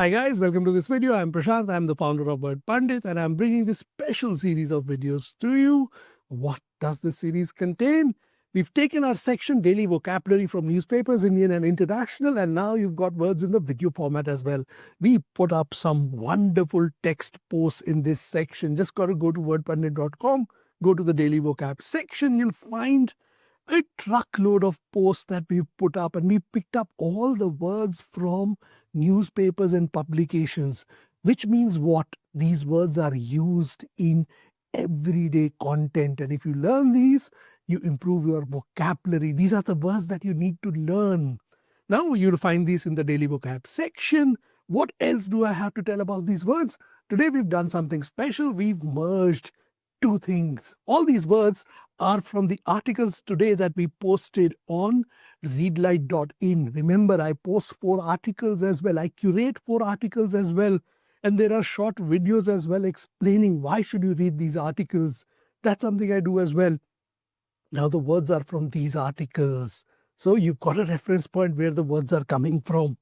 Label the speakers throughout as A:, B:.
A: Hi guys, welcome to this video. I'm Prashant. I'm the founder of Wordpandit and I'm bringing this special series of videos to you. What does this series contain? We've taken our section daily vocabulary from newspapers, Indian and international, and now you've got words in the video format as well. We put up some wonderful text posts in this section. Just got to go to wordpandit.com, go to the daily vocab section. You'll find a truckload of posts that we've put up, and we picked up all the words from newspapers and publications, which means what? These words are used in everyday content, and if you learn these, you improve your vocabulary. These are the words that you need to learn. Now you'll find these in the daily vocab section. What else do I have to tell about these words? Today we've done something special. We've merged two things. All these words are from the articles today that we posted on readlight.in. Remember, I post 4 articles as well. I curate 4 articles as well. And there are short videos as well explaining why should you read these articles. That's something I do as well. Now the words are from these articles. So you've got a reference point where the words are coming from.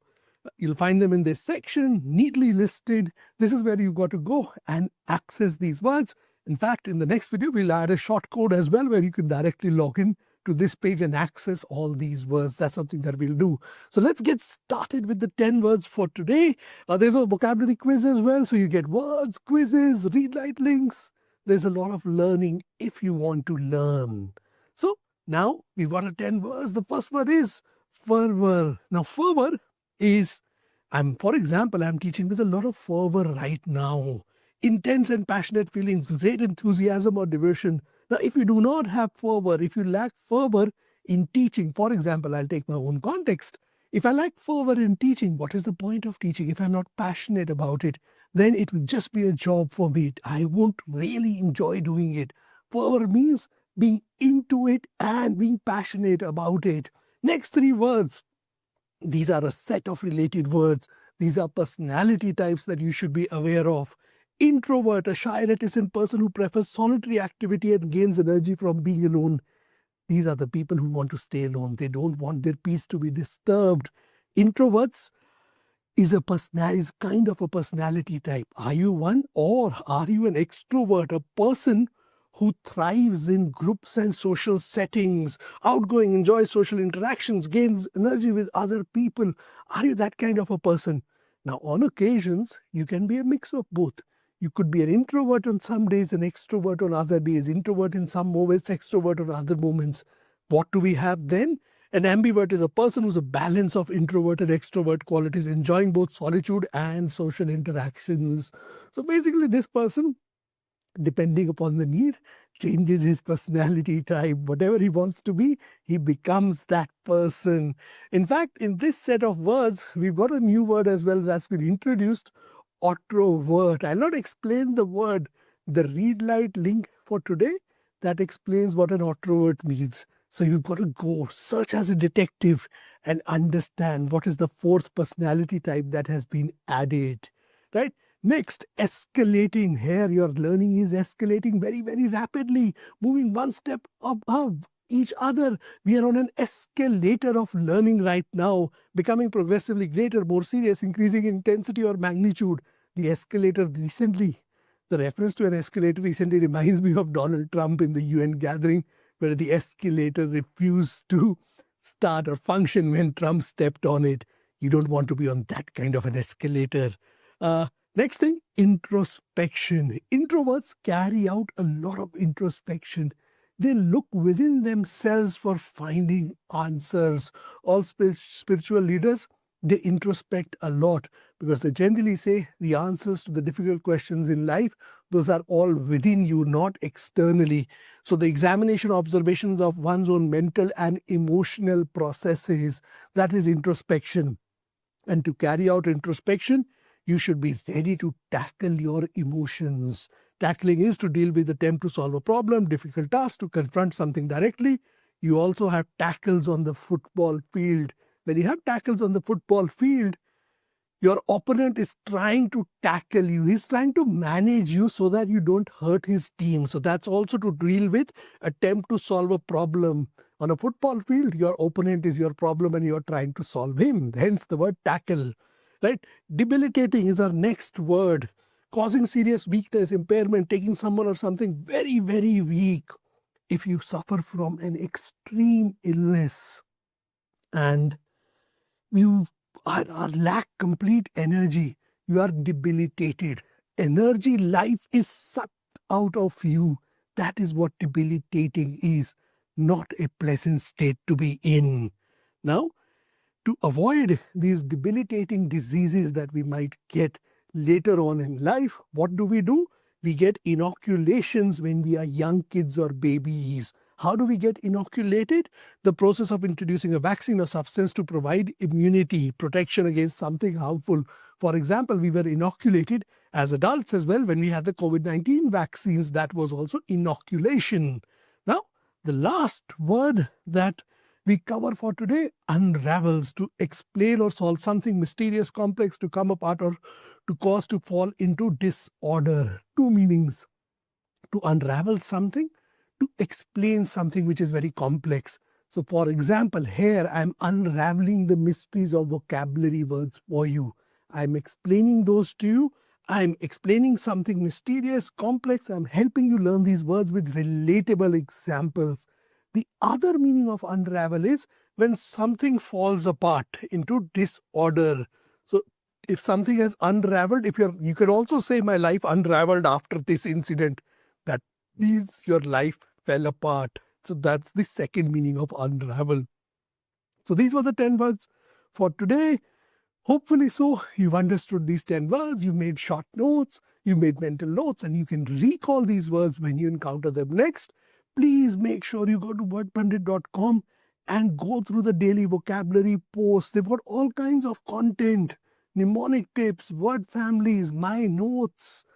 A: You'll find them in this section, neatly listed. This is where you've got to go and access these words. In fact, in the next video, we'll add a short code as well where you can directly log in to this page and access all these words. That's something that we'll do. So let's get started with the 10 words for today. There's a vocabulary quiz as well. So you get words, quizzes, read light links. There's a lot of learning if you want to learn. So now we've got a 10 words. The first word is fervor. Now fervor is, for example, I'm teaching with a lot of fervor right now. Intense and passionate feelings, great enthusiasm or devotion. Now, if you do not have fervor, if you lack fervor in teaching, for example, I'll take my own context. If I lack fervor in teaching, what is the point of teaching? If I'm not passionate about it, then it will just be a job for me. I won't really enjoy doing it. Fervor means being into it and being passionate about it. Next 3 words. These are a set of related words. These are personality types that you should be aware of. Introvert, a shy, reticent person who prefers solitary activity and gains energy from being alone. These are the people who want to stay alone. They don't want their peace to be disturbed. Introverts is kind of a personality type. Are you one, or are you an extrovert, a person who thrives in groups and social settings, outgoing, enjoys social interactions, gains energy with other people? Are you that kind of a person? Now, on occasions, you can be a mix of both. You could be an introvert on some days, an extrovert on other days, introvert in some moments, extrovert on other moments. What do we have then? An ambivert is a person who's a balance of introvert and extrovert qualities, enjoying both solitude and social interactions. So basically, this person, depending upon the need, changes his personality type. Whatever he wants to be, he becomes that person. In fact, in this set of words, we've got a new word as well that's been introduced, Introvert. I'll not explain the word. The read light link for today, that explains what an introvert means. So you've got to go search as a detective and understand what is the 4th personality type that has been added. Right? Next, escalating. Here your learning is escalating very, very rapidly, moving one step above each other. We are on an escalator of learning right now, becoming progressively greater, more serious, increasing intensity or magnitude. The escalator recently, the reference to an escalator recently reminds me of Donald Trump in the UN gathering, where the escalator refused to start or function when Trump stepped on it. You don't want to be on that kind of an escalator. Next thing, introspection. Introverts carry out a lot of introspection. They look within themselves for finding answers. All spiritual leaders, they introspect a lot because they generally say the answers to the difficult questions in life, those are all within you, not externally. So the examination, observations of one's own mental and emotional processes, that is introspection. And to carry out introspection, you should be ready to tackle your emotions. Tackling is to deal with, attempt to solve a problem, difficult task, to confront something directly. You also have tackles on the football field. When you have tackles on the football field, your opponent is trying to tackle you. He's trying to manage you so that you don't hurt his team. So that's also to deal with, attempt to solve a problem. On a football field, your opponent is your problem and you're trying to solve him. Hence the word tackle. right? Debilitating is our next word. Causing serious weakness, impairment, taking someone or something very, very weak. If you suffer from an extreme illness and you lack complete energy, you are debilitated. Energy, life is sucked out of you. That is what debilitating is, not a pleasant state to be in. Now, to avoid these debilitating diseases that we might get later on in life, what do? We get inoculations when we are young kids or babies. How do we get inoculated? The process of introducing a vaccine or substance to provide immunity, protection against something harmful. For example, we were inoculated as adults as well when we had the COVID-19 vaccines. That was also inoculation. Now, the last word that we cover for today, unravels, to explain or solve something mysterious, complex, to come apart, or to cause to fall into disorder. Two meanings: to unravel something, to explain something which is very complex. So for example, here I'm unraveling the mysteries of vocabulary words for you. I'm explaining those to you. I'm explaining something mysterious, complex. I'm helping you learn these words with relatable examples. The other meaning of unravel is when something falls apart into disorder. So if something has unraveled, you can also say my life unraveled after this incident. That means your life fell apart. So that's the second meaning of unravel. So these were the 10 words for today. Hopefully so, you've understood these 10 words, you've made short notes, you've made mental notes, and you can recall these words when you encounter them next. Please make sure you go to wordpandit.com and go through the daily vocabulary posts. They've got all kinds of content, mnemonic tips, word families, my notes,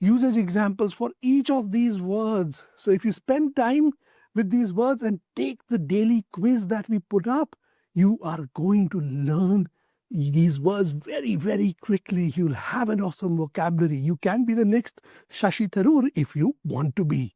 A: usage examples for each of these words. So if you spend time with these words and take the daily quiz that we put up, you are going to learn these words very, very quickly. You'll have an awesome vocabulary. You can be the next Shashi Tharoor if you want to be.